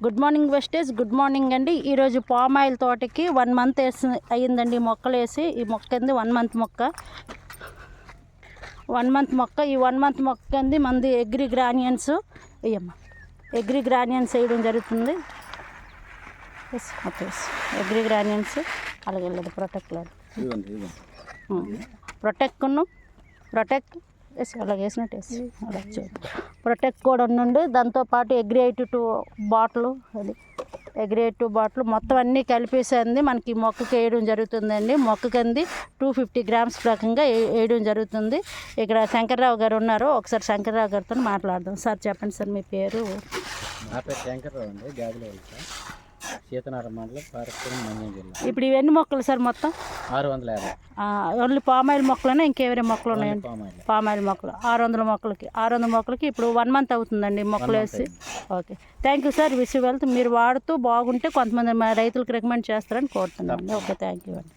Good morning Vestige, good morning అండి. ఈరోజు palm oil తోటకి 1 మంత్ అయ్యిందండి మొక్కలు వేసి. ఈ మొక్క ఏంది 1 మంత్ మొక్క. ఈ 1 మంత్ మొక్క అంది మంది అగ్రి గ్రానియన్స్ వేయడం జరుగుతుంది. అగ్రి గ్రానియన్స్ అలాగే వెళ్ళదు ప్రొటెక్ట్ అలాగే వేసినట్టు వేసి అలా ప్రొటెక్ట్ కూడా ఉండండి. దాంతోపాటు అగ్రి-82 బాటిల్ మొత్తం అన్నీ కలిపేసింది మనకి మొక్కకి వేయడం జరుగుతుందండి. మొక్కకంది 250 గ్రామ్స్ ప్రకంగా వేయడం జరుగుతుంది. ఇక్కడ శంకర్రావు గారు ఉన్నారు, ఒకసారి శంకర్రావు గారితో మాట్లాడదాం. సార్ చెప్పండి సార్ మీ పేరు. నా పేరు శంకర్రావు అండి, గాజులవల్లి సార్, సీతనారాయణ మండలం, పార్వతీపురం, మండ్యం జిల్లా. ఇప్పుడు ఇవన్నీ మొక్కలు సార్ మొత్తం 650. ఓన్లీ పామాయిల్ మొక్కలైనా ఇంకేవరే మొక్కలు ఉన్నాయండి? పామాయిల్ మొక్కలు 600 మొక్కలకి ఇప్పుడు 1 మంత్ అవుతుందండి మొక్కలు వేసి. Okay, thank you sir. Wish wealth. మీరు వాడుతూ బాగుంటే కొంతమంది రైతులకు రికమెండ్ చేస్తారని కోరుతున్నాను. ఓకే, థ్యాంక్ యూ అండి.